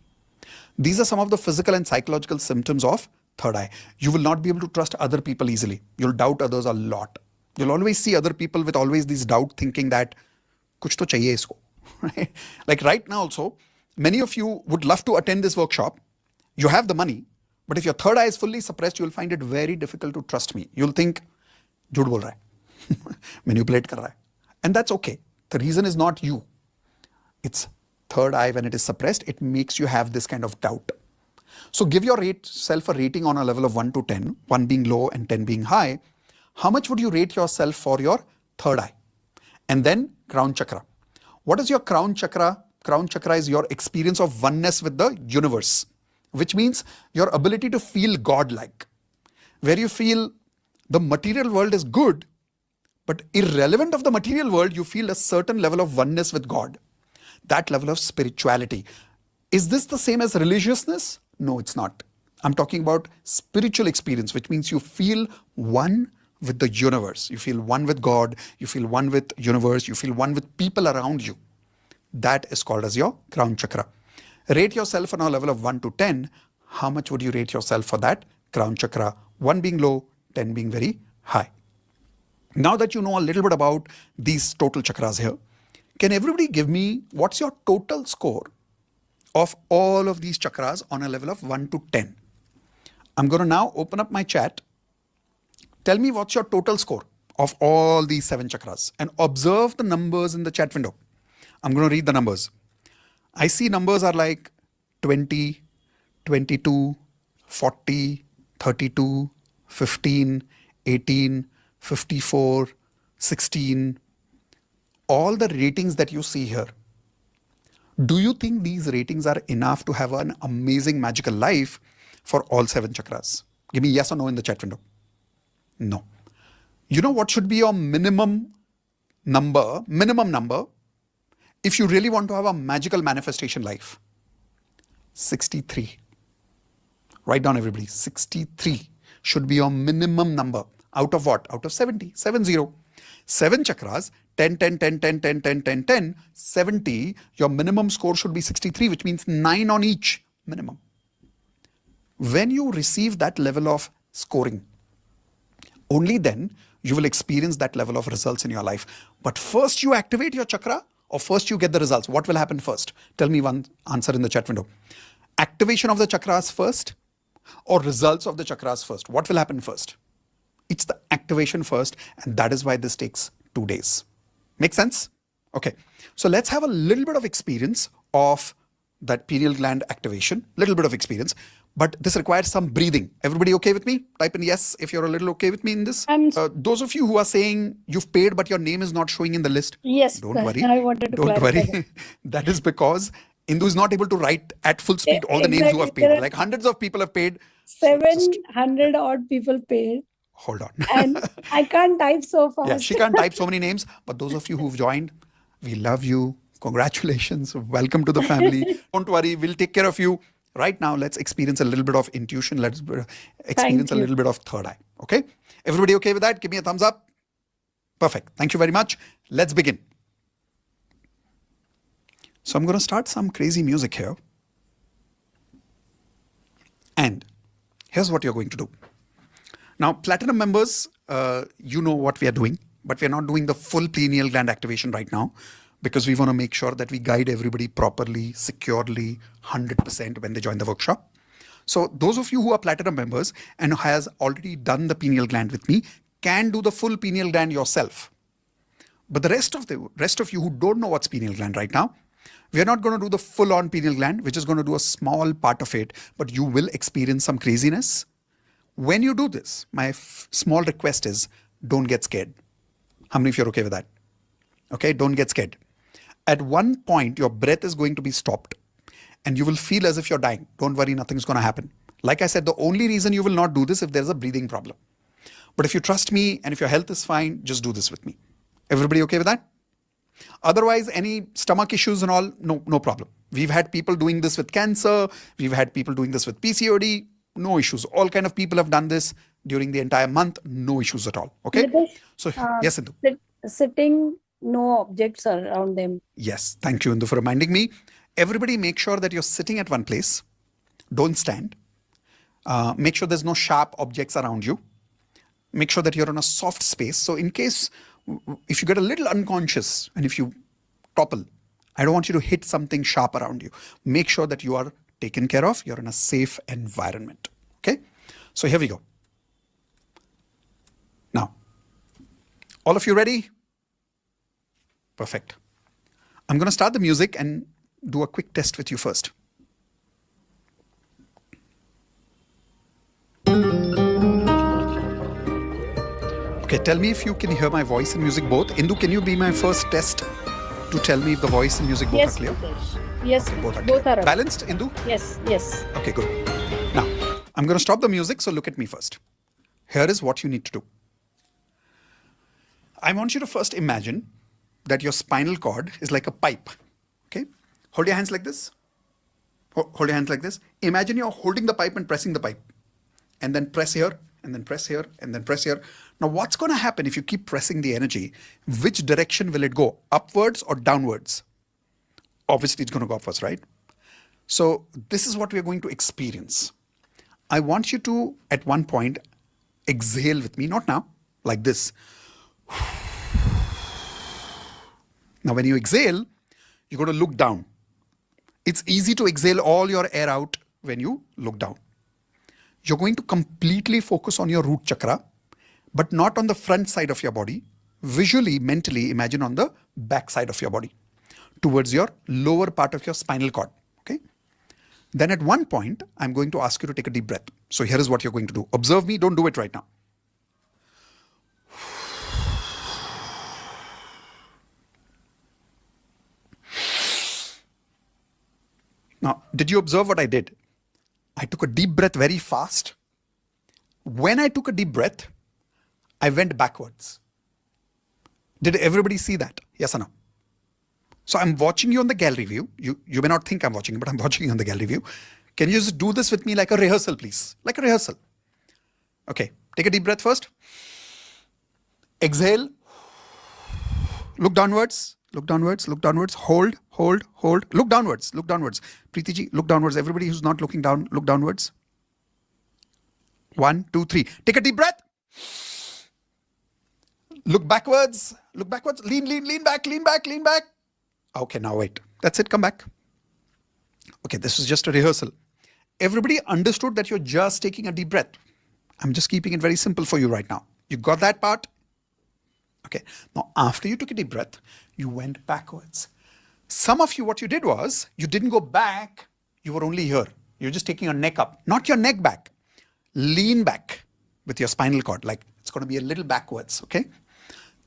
These are some of the physical and psychological symptoms of third eye. You will not be able to trust other people easily. You'll doubt others a lot. You'll always see other people with always this doubt, thinking that kuch to chahiye isko. Right? Like right now also, many of you would love to attend this workshop. You have the money, but if your third eye is fully suppressed, you'll find it very difficult to trust me. You'll think, झूठ बोल रहा है, manipulate कर रहा है. And that's okay. The reason is not you. It's third eye when it is suppressed, it makes you have this kind of doubt. So give yourself a rating on a level of 1 to 10, 1 being low and 10 being high. How much would you rate yourself for your third eye? And then crown chakra. What is your crown chakra? Crown chakra is your experience of oneness with the universe, which means your ability to feel God-like, where you feel the material world is good, but irrelevant of the material world, you feel a certain level of oneness with God, that level of spirituality. Is this the same as religiousness? No, it's not. I'm talking about spiritual experience, which means you feel one with the universe. You feel one with God. You feel one with universe. You feel one with people around you. That is called as your crown chakra. Rate yourself on a level of 1 to 10. How much would you rate yourself for that crown chakra? 1 being low, 10 being very high. Now that you know a little bit about these total chakras here, can everybody give me what's your total score of all of these chakras on a level of 1 to 10? I'm going to now open up my chat. Tell me what's your total score of all these 7 chakras and observe the numbers in the chat window. I'm going to read the numbers. I see numbers are like 20, 22, 40, 32, 15, 18, 54, 16. All the ratings that you see here. Do you think these ratings are enough to have an amazing magical life for all 7 chakras? Give me yes or no in the chat window. No. You know what should be your minimum number if you really want to have a magical manifestation life? 63. Write down everybody. 63 should be your minimum number. Out of what? Out of 70. 70. 7 chakras, 10, 10, 10, 10, 10, 10, 10, 10, 70. Your minimum score should be 63, which means 9 on each minimum. When you receive that level of scoring, only then you will experience that level of results in your life. But first you activate your chakra or first you get the results. What will happen first? Tell me one answer in the chat window. Activation of the chakras first or results of the chakras first? What will happen first? It's the activation first, and that is why this takes 2 days. Make sense? Okay. So let's have a little bit of experience of that pineal gland activation, little bit of experience, but this requires some breathing. Everybody okay with me? Type in yes if you're a little okay with me in this. Those of you who are saying you've paid but your name is not showing in the list, yes, don't worry. I wanted to Don't clarify worry. That is because Indu is not able to write at full speed all the names who have paid. Like hundreds of people have paid. 700 odd people paid. Hold on. And I can't type so fast. Yeah, she can't type so many names, but those of you who've joined, we love you. Congratulations. Welcome to the family. Don't worry, we'll take care of you. Right now, let's experience a little bit of intuition. Let's experience a little bit of third eye. Okay? Everybody okay with that? Give me a thumbs up. Perfect. Thank you very much. Let's begin. So I'm going to start some crazy music here. And here's what you're going to do. Now, Platinum members, you know what we are doing, but we're not doing the full pineal gland activation right now because we want to make sure that we guide everybody properly, securely, 100% when they join the workshop. So those of you who are Platinum members and has already done the pineal gland with me can do the full pineal gland yourself. But the rest of you who don't know what's pineal gland right now, we're not going to do the full-on pineal gland. We're just going to do a small part of it, but you will experience some craziness. When you do this, my small request is don't get scared. How many of you are okay with that? Okay, don't get scared. At one point, your breath is going to be stopped and you will feel as if you're dying. Don't worry, nothing's going to happen. Like I said, the only reason you will not do this if there's a breathing problem. But if you trust me and if your health is fine, just do this with me. Everybody okay with that? Otherwise, any stomach issues and all, no problem. We've had people doing this with cancer. We've had people doing this with PCOD. No issues. All kind of people have done this during the entire month. No issues at all. Okay. Nitesh, So yes, Indu. Sitting, no objects around them. Yes. Thank you, Indu, for reminding me. Everybody make sure that you're sitting at one place. Don't stand. Make sure there's no sharp objects around you. Make sure that you're in a soft space. So in case, if you get a little unconscious and if you topple, I don't want you to hit something sharp around you. Make sure that you are taken care of. You're in a safe environment. Okay. So here we go. Now, all of you ready? Perfect. I'm going to start the music and do a quick test with you first. Okay, tell me if you can hear my voice and music both. Indu, can you be my first test to tell me if the voice and music both Yes, are clear? Pritesh. Yes, Both are both clear. are. Balanced, Indu? Yes. Okay, good. Now, I'm going to stop the music, so look at me first. Here is what you need to do. I want you to first imagine that your spinal cord is like a pipe. Okay? Hold your hands like this. Hold your hands like this. Imagine you're holding the pipe and pressing the pipe. And then press here, and then press here, and then press here. Now, what's going to happen if you keep pressing the energy? Which direction will it go? Upwards or downwards? Obviously, it's going to go upwards, right? So, this is what we're going to experience. I want you to, at one point, exhale with me, not now, like this. Now, when you exhale, you're going to look down. It's easy to exhale all your air out when you look down. You're going to completely focus on your root chakra, but not on the front side of your body. Visually, mentally, imagine on the back side of your body, towards your lower part of your spinal cord. Okay? Then at one point, I'm going to ask you to take a deep breath. So here is what you're going to do. Observe me, don't do it right now. Now, did you observe what I did? I took a deep breath very fast. When I took a deep breath, I went backwards. Did everybody see that? Yes or no? So I'm watching you on the gallery view. You may not think I'm watching, but I'm watching you on the gallery view. Can you just do this with me like a rehearsal, please? Like a rehearsal. Okay, take a deep breath first. Exhale. Look downwards. Look downwards, look downwards, hold. Look downwards. Preeti ji, look downwards. Everybody who's not looking down, look downwards. 1, 2, 3. Take a deep breath. Look backwards. Lean back. Okay, now wait. That's it, come back. Okay, this is just a rehearsal. Everybody understood that you're just taking a deep breath. I'm just keeping it very simple for you right now. You got that part? Okay, now after you took a deep breath, you went backwards. Some of you, what you did was, you didn't go back, you were only here. You're just taking your neck up, not your neck back. Lean back with your spinal cord, like it's going to be a little backwards, okay?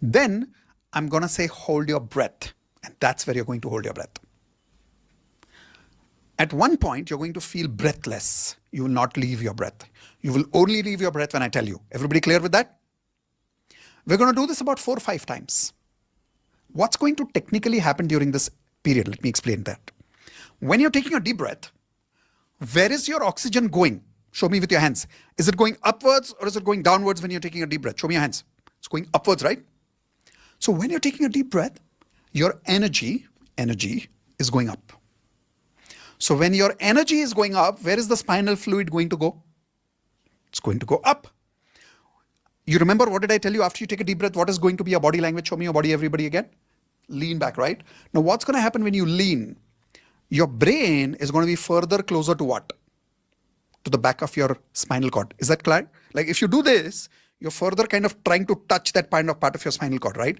Then I'm going to say, hold your breath. And that's where you're going to hold your breath. At one point, you're going to feel breathless. You will not leave your breath. You will only leave your breath when I tell you. Everybody clear with that? We're going to do this about 4 or 5 times. What's going to technically happen during this period? Let me explain that. When you're taking a deep breath, where is your oxygen going? Show me with your hands. Is it going upwards or is it going downwards when you're taking a deep breath? Show me your hands. It's going upwards, right? So when you're taking a deep breath, your energy is going up. So when your energy is going up, where is the spinal fluid going to go? It's going to go up. You remember what did I tell you after you take a deep breath? What is going to be your body language? Show me your body, everybody again. Lean back, right? Now what's going to happen when you lean? Your brain is going to be further closer to what? To the back of your spinal cord. Is that clear? Like if you do this, you're further kind of trying to touch that part of your spinal cord, right?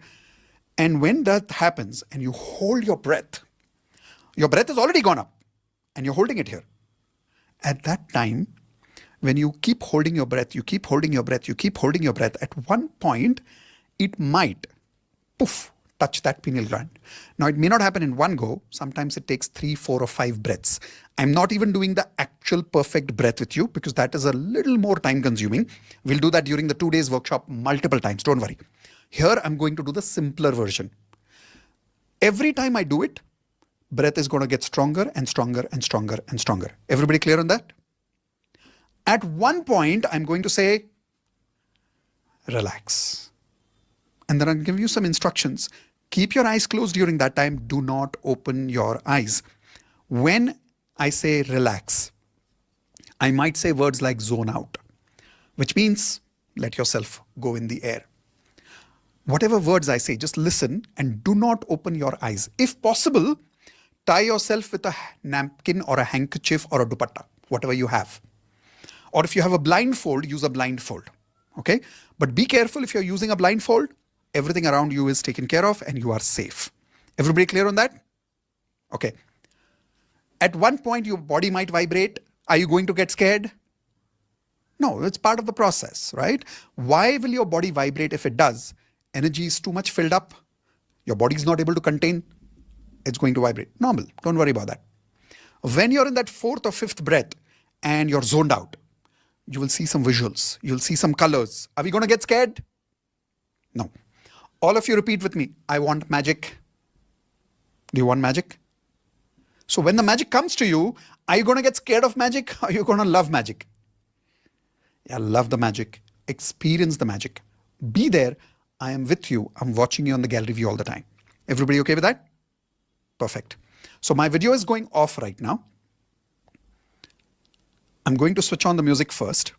And when that happens and you hold your breath has already gone up and you're holding it here. At that time, when you keep holding your breath, at one point, it might, poof, touch that pineal gland. Now, it may not happen in one go. Sometimes it takes 3, 4, or 5 breaths. I'm not even doing the actual perfect breath with you because that is a little more time consuming. We'll do that during the 2 days workshop multiple times. Don't worry. Here, I'm going to do the simpler version. Every time I do it, breath is going to get stronger and stronger and stronger and stronger. Everybody clear on that? At one point, I'm going to say, relax. And then I'll give you some instructions. Keep your eyes closed during that time. Do not open your eyes. When I say relax, I might say words like zone out, which means let yourself go in the air. Whatever words I say, just listen and do not open your eyes. If possible, tie yourself with a napkin or a handkerchief or a dupatta, whatever you have. Or if you have a blindfold, use a blindfold. Okay? But be careful if you're using a blindfold, everything around you is taken care of and you are safe. Everybody clear on that? Okay. At one point, your body might vibrate. Are you going to get scared? No, it's part of the process, right? Why will your body vibrate if it does? Energy is too much filled up. Your body is not able to contain. It's going to vibrate. Normal. Don't worry about that. When you're in that fourth or fifth breath and you're zoned out, you will see some visuals. You'll see some colors. Are we going to get scared? No. All of you repeat with me. I want magic. Do you want magic? So when the magic comes to you, are you going to get scared of magic? Or are you going to love magic? Yeah, love the magic. Experience the magic. Be there. I am with you. I'm watching you on the gallery view all the time. Everybody okay with that? Perfect. So my video is going off right now. I'm going to switch on the music first.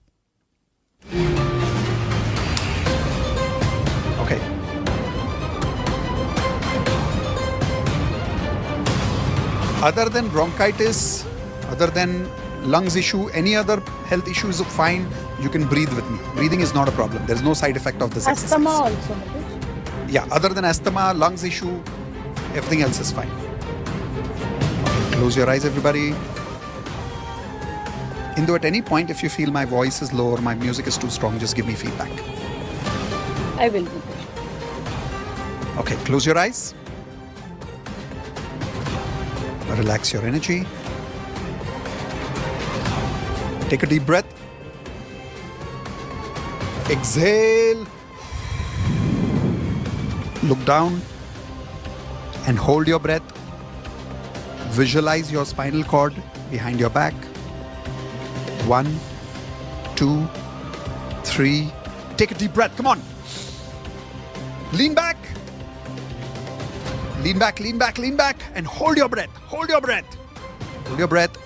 Okay. Other than bronchitis, other than lungs issue, any other health issues, fine, you can breathe with me. Breathing is not a problem. There's no side effect of this Asthma exercise. also, Mitesh? Yeah, other than asthma, lungs issue, everything else is fine. Close your eyes, everybody. Indo, at any point, if you feel my voice is low or my music is too strong, just give me feedback. I will, Mitesh. Okay, close your eyes. Relax your energy. Take a deep breath. Exhale. Look down and hold your breath. Visualize your spinal cord behind your back. 1, 2, 3. Take a deep breath. Come on. Lean back. Lean back, lean back, lean back, and hold your breath. Hold your breath. Hold your breath.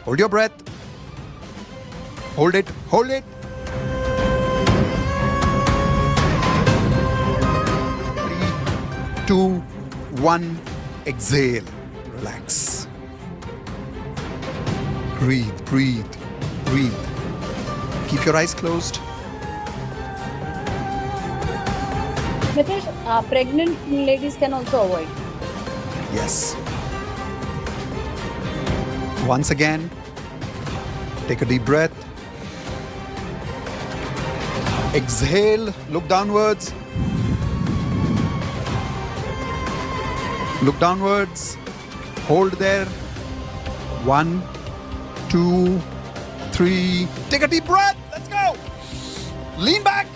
Hold your breath. Hold it. Hold it. 3, 2, 1. Exhale. Relax. Breathe, breathe, breathe. Keep your eyes closed. Mitesh, pregnant ladies can also avoid. Yes. Once again, take a deep breath. Exhale, look downwards. Look downwards. Hold there. 1, 2, 3. Take a deep breath. Let's go. Lean back.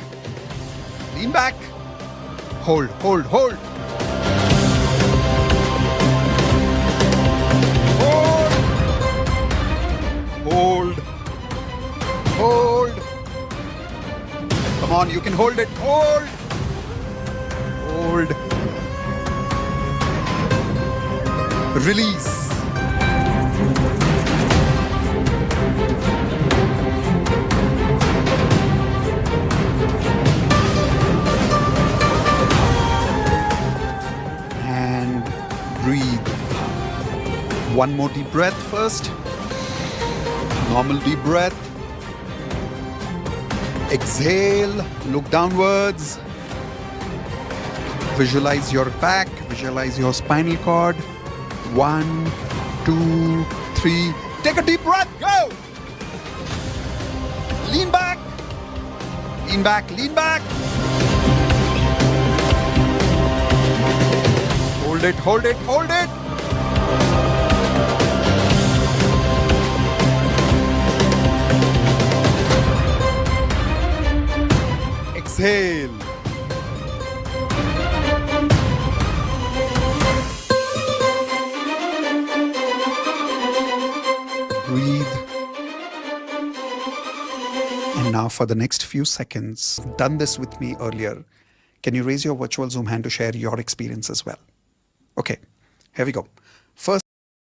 Lean back. Hold, hold, hold. Hold. Hold. Hold. Come on, you can hold it. Hold. Hold. Release. And breathe. One more deep breath first. Normal deep breath. Exhale, look downwards. Visualize your back, visualize your spinal cord. 1, 2, 3. Take a deep breath, go! Lean back. Lean back, lean back. Hold it, hold it, hold it. Exhale. Breathe. And now for the next few seconds, you've done this with me earlier. Can you raise your virtual Zoom hand to share your experience as well? Okay, here we go.